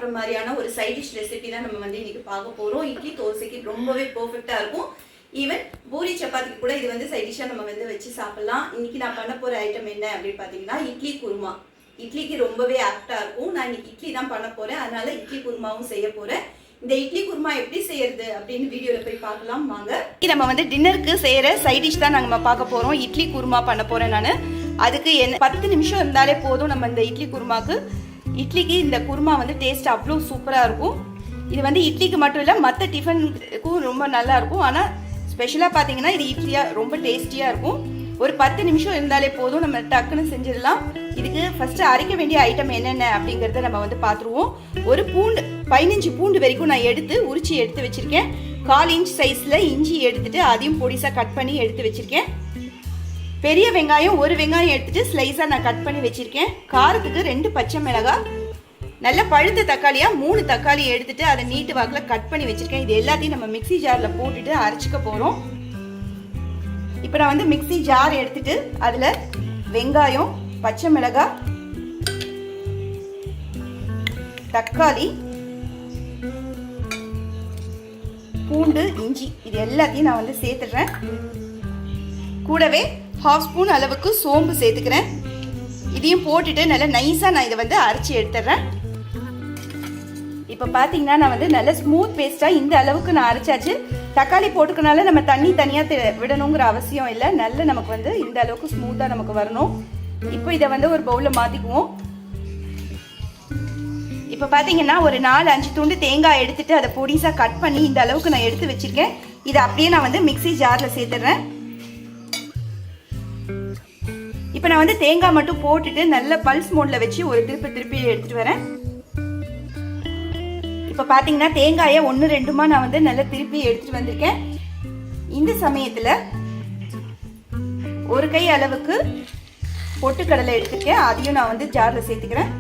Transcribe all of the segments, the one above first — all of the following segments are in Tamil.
சாப்பிட்ற மாதிரியான ஒரு சைட் டிஷ் ரெசிபி தான் நம்ம வந்து இன்னைக்கு பார்க்க போகிறோம். இட்லி தோசைக்கு ரொம்பவே பர்ஃபெக்டாக இருக்கும். ஈவன் பூரி சப்பாத்திக்கு கூட இது வந்து சைட் டிஷ்ஷாக நம்ம வந்து வச்சு சாப்பிட்லாம். இன்னைக்கு நான் பண்ண போகிற ஐட்டம் என்ன அப்படின்னு பார்த்தீங்கன்னா இட்லி குருமா. இட்லிக்கு ரொம்பவே ஆப்டாக இருக்கும். நான் இன்னைக்கு இட்லி தான் பண்ண போகிறேன், அதனால இட்லி குருமாவும் செய்ய போகிறேன். இந்த இட்லி குருமா எப்படி செய்யறது அப்படின்னு வீடியோவில் போய் பார்க்கலாம் வாங்க. நம்ம வந்து டின்னருக்கு செய்கிற சைட் டிஷ் தான் நாங்கள் பார்க்க போகிறோம். இட்லி குருமா பண்ண போகிறேன் நான். அதுக்கு என்ன 10 நிமிஷம் இருந்தாலே போதும் நம்ம இந்த இட்லி குருமாக்கு. இட்லிக்கு இந்த குருமா வந்து டேஸ்ட் அவ்வளோ சூப்பராக இருக்கும். இது வந்து இட்லிக்கு மட்டும் இல்லை மற்ற டிஃபனுக்கும் ரொம்ப நல்லா இருக்கும். ஆனால் ஸ்பெஷலாக பார்த்தீங்கன்னா இது இட்லியாக ரொம்ப டேஸ்டியாக இருக்கும். ஒரு 10 நிமிஷம் இருந்தாலே போதும், நம்ம டக்குன்னு செஞ்சிடலாம். இதுக்கு ஃபஸ்ட்டு அரைக்க வேண்டிய ஐட்டம் என்னென்ன அப்படிங்கிறத நம்ம வந்து பார்த்துருவோம். ஒரு பூண்டு 15 பூண்டு வரைக்கும் நான் உரிச்சு எடுத்து வச்சுருக்கேன். 1/4 இன்ச் சைஸில் இஞ்சி எடுத்துகிட்டு அதையும் பொடிசாக கட் பண்ணி எடுத்து வச்சுருக்கேன். பெரிய வெங்காயம் 1 வெங்காயம் எடுத்துகிட்டு ஸ்லைஸாக நான் கட் பண்ணி வச்சுருக்கேன். காரத்துக்கு 2 பச்சை மிளகாய், நல்ல பழுத்த தக்காளியாக 3 தக்காளி எடுத்துகிட்டு அதை நீட்டு வாக்கில் கட் பண்ணி வச்சுருக்கேன். இது எல்லாத்தையும் நம்ம மிக்சி ஜாரில் போட்டுட்டு அரைச்சிக்க போகிறோம். இப்போ நான் வந்து மிக்சி ஜார் எடுத்துட்டு அதில் வெங்காயம், பச்சை மிளகாய், தக்காளி, பூண்டு, இஞ்சி இது எல்லாத்தையும் நான் வந்து சேர்த்துடுறேன். கூடவே 1/2 ஸ்பூன் அளவுக்கு சோம்பு சேர்த்துக்கிறேன். இதையும் போட்டுட்டு நல்லா நைஸாக நான் இதை வந்து அரைச்சி எடுத்துடுறேன். இப்போ பார்த்தீங்கன்னா நான் வந்து நல்ல ஸ்மூத் பேஸ்ட்டாக இந்த அளவுக்கு நான் அரைச்சாச்சு. தக்காளி போட்டுக்கனால நம்ம தண்ணி தனியாக விடணுங்கிற அவசியம் இல்லை. நல்ல நமக்கு வந்து இந்த அளவுக்கு ஸ்மூத்தாக நமக்கு வரணும். இப்போ இதை வந்து ஒரு பவுலில் மாற்றிக்குவோம். இப்போ பார்த்தீங்கன்னா ஒரு 4-5 துண்டு தேங்காய் எடுத்துட்டு அதை பொடிசாக கட் பண்ணி இந்த அளவுக்கு நான் எடுத்து வச்சுருக்கேன். இதை அப்படியே நான் வந்து மிக்சி ஜாரில் சேர்த்துடுறேன். இப்போ நான் வந்து தேங்காய் மட்டும் போட்டுட்டு நல்ல பல்ஸ் மோடில் வச்சு ஒரு திருப்பி எடுத்துகிட்டு வரேன். இப்போ பார்த்தீங்கன்னா தேங்காயை 1-2மா நான் வந்து நல்லா திருப்பி எடுத்துகிட்டு வந்திருக்கேன். இந்த சமயத்தில் ஒரு கை அளவுக்கு பொட்டுக்கடலை எடுத்துருக்கேன். அதையும் நான் வந்து ஜாரில் சேர்த்துக்கிறேன்.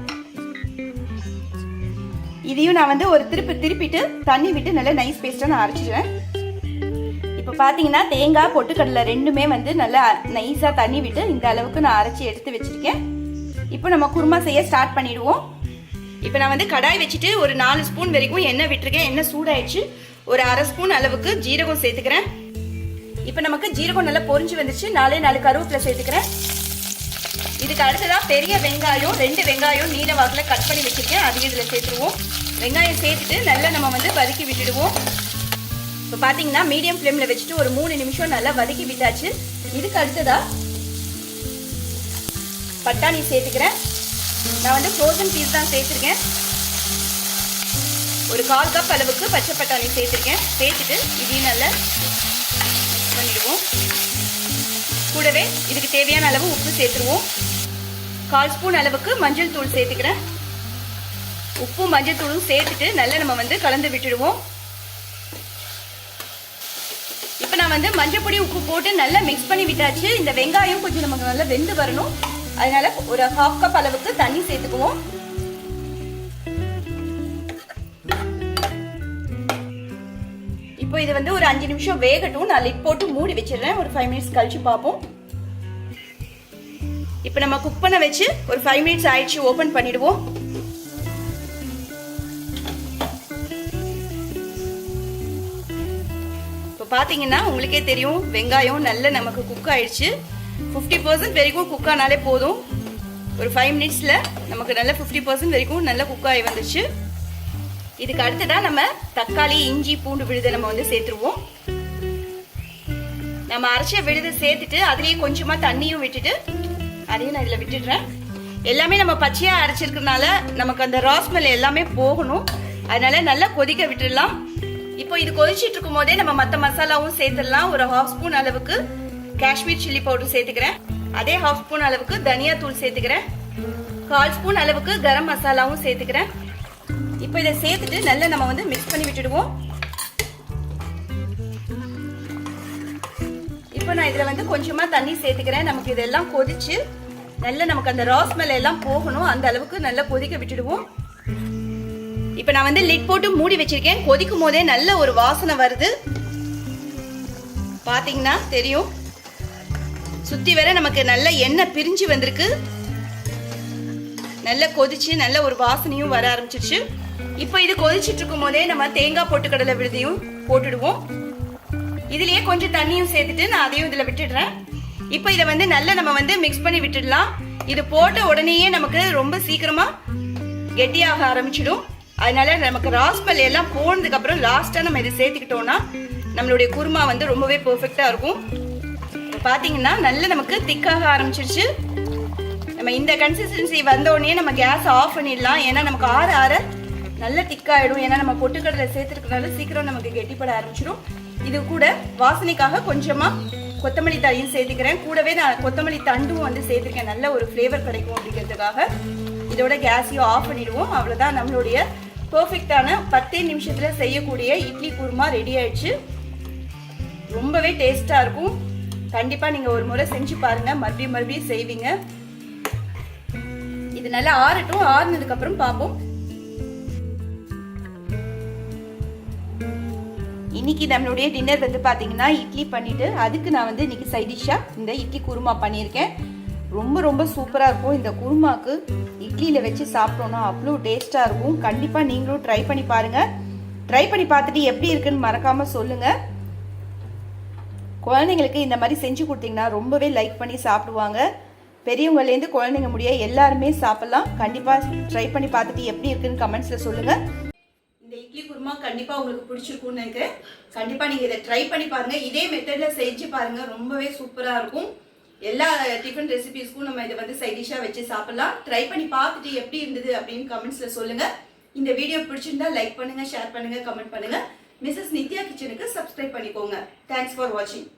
இதையும் நான் வந்து ஒரு திருப்பிட்டு தண்ணி விட்டு நல்லா நைஸ் பேஸ்ட்டாக நான் அரைச்சிடுவேன். இப்போ பார்த்தீங்கன்னா தேங்காய் பொட்டுக்கடலை ரெண்டுமே வந்து நல்லா நைஸாக தண்ணி விட்டு இந்த அளவுக்கு நான் அரைச்சி எடுத்து வச்சுருக்கேன். இப்போ நம்ம குருமா செய்ய ஸ்டார்ட் பண்ணிடுவோம். இப்போ நான் வந்து கடாய் வச்சுட்டு ஒரு 4 ஸ்பூன் வரைக்கும் எண்ணெய் விட்டுருக்கேன். எண்ணெய் சூடாயிடுச்சு. ஒரு 1/2 ஸ்பூன் அளவுக்கு ஜீரகம் சேர்த்துக்கிறேன். இப்போ நமக்கு ஜீரகம் நல்லா பொரிஞ்சு வந்துச்சு. 4 கருவேப்பிலை சேர்த்துக்கிறேன். இதுக்கு அடுத்ததாக பெரிய வெங்காயம் 2 வெங்காயம் நீல வாக்கில் கட் பண்ணி வச்சுருக்கேன். அதையும் இதில் சேர்த்துருவோம். வெங்காயம் சேர்த்துட்டு நல்லா நம்ம வந்து வதக்கி விட்டுடுவோம். இப்போ பார்த்தீங்கன்னா மீடியம் ஃப்ளேமில் வச்சுட்டு ஒரு 3 நிமிஷம் நல்லா வதக்கி விட்டாச்சு. இதுக்கு அடுத்ததாக பட்டாணி சேர்த்துக்கிறேன். நான் வந்து ஃப்ரோசன் பீஸ் தான் சேர்த்துருக்கேன். ஒரு 1/4 கப் அளவுக்கு பச்சை பட்டாணி சேர்த்துருக்கேன். சேர்த்துட்டு இதையும் நல்லா மிக்ஸ் பண்ணிடுவோம். கூடவே இதுக்கு தேவையான அளவு உப்பு சேர்த்துருவோம். 1/4 ஸ்பூன் அளவுக்கு மஞ்சள் தூள் சேர்த்துக்கிறேன். உப்பு மஞ்சள் தூளும் சேர்த்துட்டு நல்லா நம்ம வந்து கலந்து விட்டுடுவோம். இப்போ நான் வந்து மஞ்சள் பொடி உப்பு போட்டு நல்லா மிக்ஸ் பண்ணி விட்டாச்சு. இந்த வெங்காயம் கொஞ்சம் நமக்கு நல்லா வெந்து வரணும். அதனால ஒரு 1/2 கப் அளவுக்கு தண்ணி சேர்த்துக்குவோம். இப்போ இது வந்து ஒரு 5 நிமிஷம் வேகட்டும். நான் லிட் போட்டு மூடி வச்சிடுறேன். ஒரு 5 மினிட்ஸ் கழிச்சு பார்ப்போம். இப்போ நம்ம குக் பண்ண வச்சு ஒரு 5 மினிட்ஸ் ஆயிடுச்சு. ஓபன் பண்ணிடுவோம். பார்த்தீங்கன்னா உங்களுக்கே தெரியும் வெங்காயம் நல்ல நமக்கு குக் ஆயிடுச்சு. 50% வரைக்கும் குக் ஆனாலே போதும். ஒரு 5 மினிட்ஸில் நமக்கு நல்ல 50% வரைக்கும் நல்ல குக் ஆகி வந்துச்சு. இதுக்கு அடுத்ததான் நம்ம தக்காளி, இஞ்சி, பூண்டு விழுதை நம்ம வந்து சேர்த்துருவோம். நம்ம அரைச்ச விழுதை சேர்த்துட்டு அதுலேயே கொஞ்சமாக தண்ணியும் விட்டுட்டு அதையும் நான் இதில் விட்டுடுறேன். எல்லாமே நம்ம பச்சையாக அரைச்சிருக்கிறதுனால நமக்கு அந்த ராஸ்மெல் எல்லாமே போகணும். அதனால நல்லா கொதிக்க விட்டுடலாம். இப்போ இது கொதிச்சிட்டு இருக்கும் போதே நம்ம மற்ற மசாலாவும் சேர்த்துடலாம். ஒரு 1/2 ஸ்பூன் அளவுக்கு காஷ்மீர் சில்லி பவுடர் சேர்த்துக்கிறேன். அதே 1/2 ஸ்பூன் அளவுக்கு தனியா தூள் சேர்த்துக்கிறேன். 1/4 ஸ்பூன் அளவுக்கு கரம் மசாலாவும் சேர்த்துக்கிறேன். இப்போ இதை சேர்த்துட்டு நல்லா நம்ம வந்து மிக்ஸ் பண்ணி விட்டுடுவோம். இப்போ நான் இதில் வந்து கொஞ்சமாக தண்ணி சேர்த்துக்கிறேன். நமக்கு இதெல்லாம் கொதிச்சு நல்லா நமக்கு அந்த ராஸ்மெல் எல்லாம் போகணும். அந்த அளவுக்கு நல்லா கொதிக்க விட்டுடுவோம். இப்போ நான் வந்து லிட் போட்டு மூடி வச்சிருக்கேன். கொதிக்கும் போதே நல்ல ஒரு வாசனை வருது. பார்த்தீங்கன்னா தெரியும். சுற்றி வர நமக்கு நல்ல எண்ணெய் பிரிஞ்சு வந்திருக்கு. நல்லா கொதிச்சு நல்ல ஒரு வாசனையும் வர ஆரம்பிச்சிருச்சு. இப்போ இது கொதிச்சிட்டு இருக்கும் போதே நம்ம தேங்காய் பொட்டுக்கடலை விழுதையும் போட்டுடுவோம். இதுலயே கொஞ்சம் தண்ணியும் சேர்த்துட்டு நான் அதையும் இதுல விட்டுடுறேன். இப்போ இதை வந்து நல்லா நம்ம வந்து மிக்ஸ் பண்ணி விட்டுடலாம். இது போட்ட உடனேயே நமக்கு ரொம்ப சீக்கிரமா கெட்டியாக ஆரம்பிச்சிடும். அதனால நமக்கு ராஸ்மல் எல்லாம் போனதுக்கு அப்புறம் லாஸ்டா நம்ம இதை சேர்த்துக்கிட்டோம்னா நம்மளுடைய குருமா வந்து ரொம்பவே பெர்ஃபெக்டா இருக்கும். பாத்தீங்கன்னா நல்லா நமக்கு திக்காக ஆரம்பிச்சிருச்சு. நம்ம இந்த கன்சிஸ்டன்சி வந்தோடனே நம்ம கேஸ் ஆஃப் பண்ணிடலாம். ஏன்னா நமக்கு ஆற ஆற நல்லா திக்காயிடும். ஏன்னா நம்ம பொட்டுக்கடலை சேர்த்துருக்கனால சீக்கிரம் நமக்கு கெட்டிப்பட ஆரம்பிச்சிடும். இது கூட வாசனைக்காக கொஞ்சமா கொத்தமல்லி தழையும் சேர்த்துக்கிறேன். கூடவே நான் கொத்தமல்லி தண்டும் வந்து சேர்த்துருக்கேன். நல்ல ஒரு ஃப்ளேவர் கிடைக்கும் அப்படிங்கிறதுக்காக. இதோட கேஸையும் ஆஃப் பண்ணிடுவோம். அவ்வளோதான், நம்மளுடைய பெர்ஃபெக்டான 10 நிமிஷத்துல செய்யக்கூடிய இட்லி குருமா ரெடி ஆயிடுச்சு. ரொம்பவே டேஸ்டா இருக்கும். கண்டிப்பா நீங்க ஒரு முறை செஞ்சு பாருங்க, மறுபடியும் செய்வீங்க. இது நல்லா ஆறட்டும். ஆறுனதுக்கு அப்புறம் பார்ப்போம். இன்னைக்கு நம்மளுடைய டின்னர் வந்து பாத்தீங்கன்னா இட்லி பண்ணிட்டு அதுக்கு நான் வந்து இன்னைக்கு சைட் டிஷ்ஷா இந்த இட்லி குருமா பண்ணியிருக்கேன். ரொம்ப ரொம்ப சூப்பரா இருக்கும். இந்த குருமாக்கு இட்லியில வச்சு சாப்பிட்டோம்னா அவ்வளோ டேஸ்டா இருக்கும். கண்டிப்பா நீங்களும் ட்ரை பண்ணி பாருங்க. ட்ரை பண்ணி பார்த்துட்டு எப்படி இருக்குன்னு மறக்காம சொல்லுங்க. குழந்தைங்களுக்கு இந்த மாதிரி செஞ்சு கொடுத்தீங்கன்னா ரொம்பவே லைக் பண்ணி சாப்பிடுவாங்க. பெரியவங்கலேருந்து குழந்தைங்க முடிய எல்லாருமே சாப்பிடலாம். கண்டிப்பா ட்ரை பண்ணி பார்த்துட்டு எப்படி இருக்குன்னு கமெண்ட்ஸ்ல சொல்லுங்க. இந்த இட்லி குருமா கண்டிப்பா உங்களுக்கு பிடிச்சிருக்கும்னு நினைக்கிறேன். கண்டிப்பா நீங்க இதை ட்ரை பண்ணி பாருங்க. இதே மெத்தட்ல செஞ்சு பாருங்க, ரொம்பவே சூப்பரா இருக்கும். எல்லா டிஃபன் ரெசிபிஸ்க்கும் நம்ம இதை வந்து சைட் டிஷ்ஷா வச்சு சாப்பிடலாம். ட்ரை பண்ணி பார்த்துட்டு எப்படி இருந்தது அப்படின்னு கமெண்ட்ஸ்ல சொல்லுங்க. இந்த வீடியோ பிடிச்சிருந்தா லைக் பண்ணுங்க, ஷேர் பண்ணுங்க, கமெண்ட் பண்ணுங்க. மிஸ்ஸஸ் நித்யா கிச்சனுக்கு சப்ஸ்கிரைப் பண்ணிக்கோங்க. தேங்க்ஸ் ஃபார் வாட்சிங்.